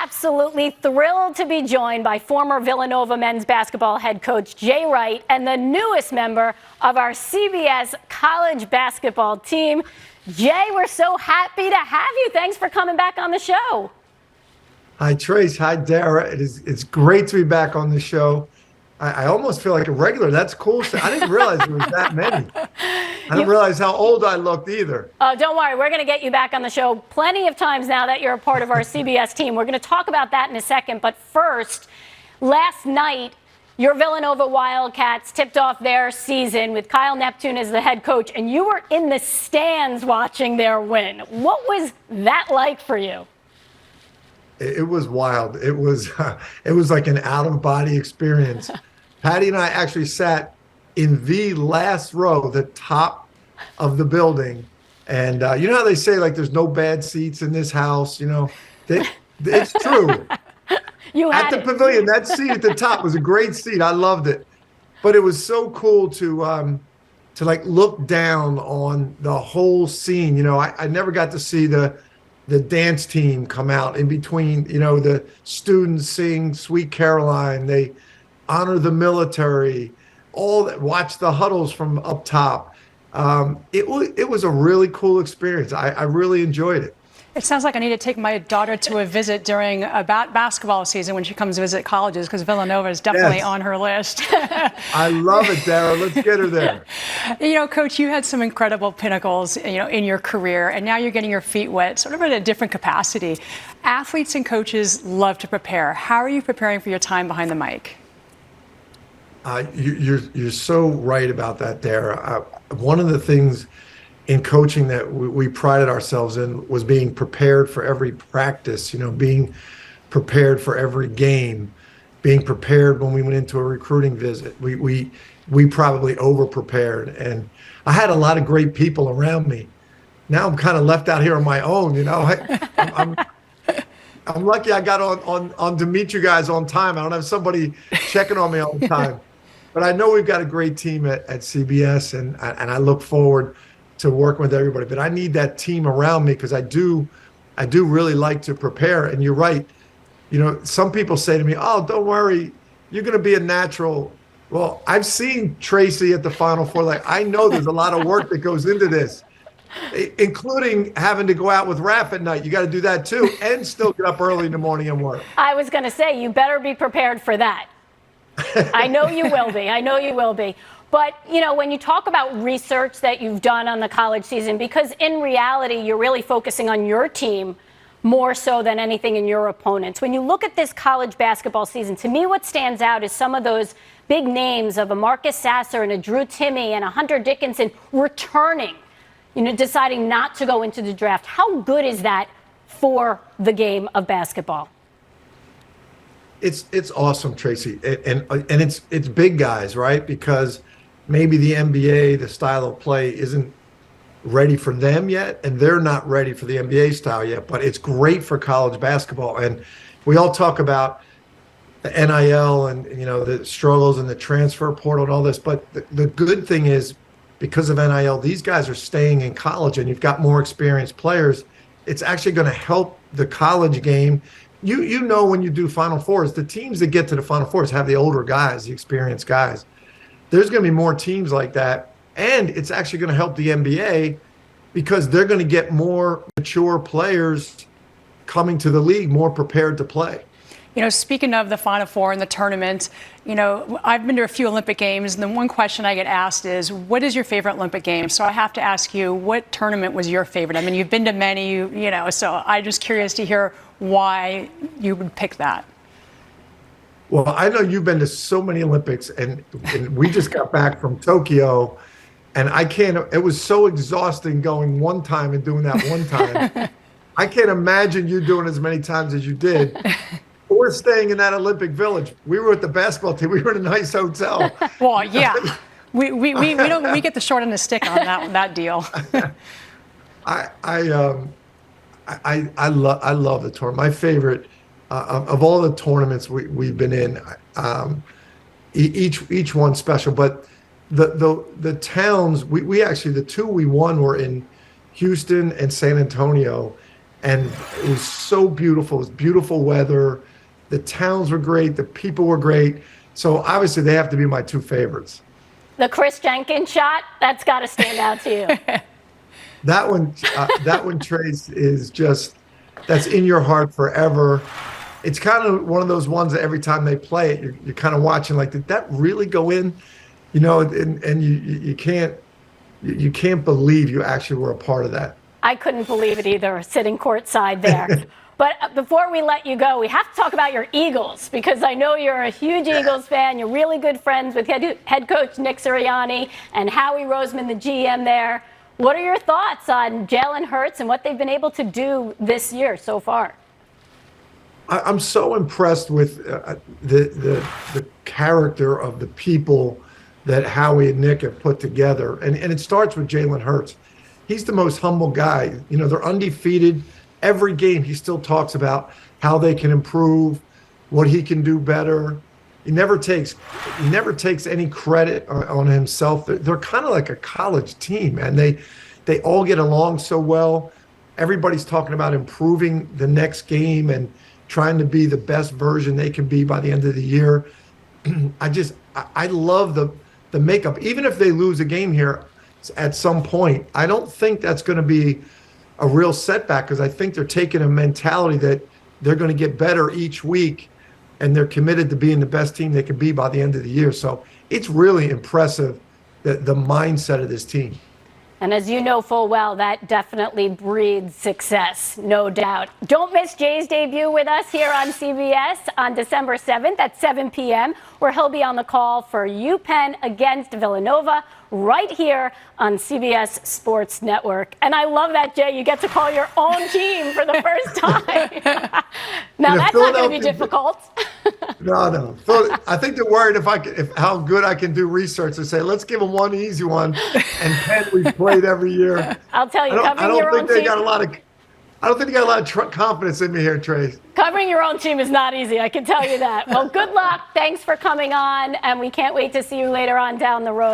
absolutely thrilled to be joined by former Villanova men's basketball head coach Jay Wright and the newest member of our CBS college basketball team. Jay, we're so happy to have you. Thanks for coming back on the show. Hi, Trace. Hi, Dara. It's great to be back on the show. I almost feel like a regular. That's cool. I didn't realize there was that many. I didn't realize how old I looked either. Oh, don't worry. We're going to get you back on the show plenty of times now that you're a part of our CBS team. We're going to talk about that in a second. But first, last night, your Villanova Wildcats tipped off their season with Kyle Neptune as the head coach, and you were in the stands watching their win. What was that like for you? It was wild. It was like an out-of-body experience. Patty and I actually sat in the last row, the top of the building. And you know how they say, like, there's no bad seats in this house? You know, it's true. At the pavilion, that seat at the top was a great seat. I loved it. But it was so cool to like look down on the whole scene. You know, I never got to see the dance team come out in between, you know, the students sing Sweet Caroline. They honor the military, all that, watch the huddles from up top. It was a really cool experience. I really enjoyed it. It sounds like I need to take my daughter to a visit during basketball season when she comes to visit colleges, because Villanova is definitely on her list. I love it, Dara. Let's get her there. You know, Coach, you had some incredible pinnacles, you know, in your career, and now you're getting your feet wet, sort of at a different capacity. Athletes and coaches love to prepare. How are you preparing for your time behind the mic? You're so right about that, Dara. One of the things in coaching that we prided ourselves in was being prepared for every practice, you know, being prepared for every game, being prepared when we went into a recruiting visit. We probably over prepared, and I had a lot of great people around me. Now I'm kind of left out here on my own, you know. I'm lucky I got on to meet you guys on time. I don't have somebody checking on me all the time, but I know we've got a great team at CBS, and I look forward to work with everybody. But I need that team around me, because I do really like to prepare. And you're right. You know, some people say to me, "Oh, don't worry, you're going to be a natural." Well, I've seen Tracy at the Final Four. Like, I know there's a lot of work that goes into this, including having to go out with Raph at night. You got to do that too, and still get up early in the morning and work. I was going to say, you better be prepared for that. I know you will be. I know you will be. But, you know, when you talk about research that you've done on the college season, because in reality, you're really focusing on your team more so than anything in your opponents. When you look at this college basketball season, to me, what stands out is some of those big names of a Marcus Sasser and a Drew Timme and a Hunter Dickinson returning, you know, deciding not to go into the draft. How good is that for the game of basketball? It's awesome, Tracy. And it's big guys, right? Because maybe the NBA, the style of play, isn't ready for them yet, and they're not ready for the NBA style yet, but it's great for college basketball. And we all talk about the NIL and, you know, the struggles and the transfer portal and all this, but the good thing is, because of NIL, these guys are staying in college, and you've got more experienced players. It's actually going to help the college game. You know, when you do Final Fours, the teams that get to the Final Fours have the older guys, the experienced guys. There's going to be more teams like that, and it's actually going to help the NBA, because they're going to get more mature players coming to the league, more prepared to play. You know, speaking of the Final Four and the tournament, you know, I've been to a few Olympic Games, and the one question I get asked is, what is your favorite Olympic game? So I have to ask you, what tournament was your favorite? I mean, you've been to many, you know, so I'm just curious to hear why you would pick that. Well, I know you've been to so many Olympics, and we just got back from Tokyo, and it was so exhausting going one time and doing that one time. I can't imagine you doing as many times as you did. We're staying in that Olympic Village. We were with the basketball team. We were in a nice hotel. Well, yeah, we get the short end of the stick on that deal. I love the tournament. My favorite of all the tournaments we've been in, each one special. But the towns we actually, the two we won were in Houston and San Antonio, and it was so beautiful. It was beautiful weather. The towns were great. The people were great. So obviously they have to be my two favorites. The Chris Jenkins shot, that's got to stand out to you. That one, Trace, is just, that's in your heart forever. It's kind of one of those ones that every time they play it, you're kind of watching like, did that really go in? You know, and you can't believe you actually were a part of that. I couldn't believe it either, sitting courtside there. But before we let you go, we have to talk about your Eagles, because I know you're a huge Eagles fan. You're really good friends with head coach Nick Sirianni and Howie Roseman, the GM there. What are your thoughts on Jalen Hurts and what they've been able to do this year so far? I'm so impressed with the character of the people that Howie and Nick have put together. And it starts with Jalen Hurts. He's the most humble guy. You know, they're undefeated. Every game he still talks about how they can improve, what he can do better. He never takes any credit on himself. They're kind of like a college team, and they all get along so well. Everybody's talking about improving the next game and trying to be the best version they can be by the end of the year. I love the makeup. Even if they lose a game here at some point, I don't think that's going to be a real setback, because I think they're taking a mentality that they're going to get better each week, and they're committed to being the best team they can be by the end of the year. So it's really impressive, the mindset of this team. And as you know full well, that definitely breeds success, no doubt. Don't miss Jay's debut with us here on CBS on December 7th at 7 p.m., where he'll be on the call for UPenn against Villanova right here on CBS Sports Network. And I love that, Jay. You get to call your own team for the first time. Now, that's not going to be difficult. No. I think they're worried if how good I can do research and say, let's give them one easy one. And Penn we've played every year. I'll tell you, I don't think they got a lot of confidence in me here, Trace. Covering your own team is not easy, I can tell you that. Well, good luck. Thanks for coming on, and we can't wait to see you later on down the road.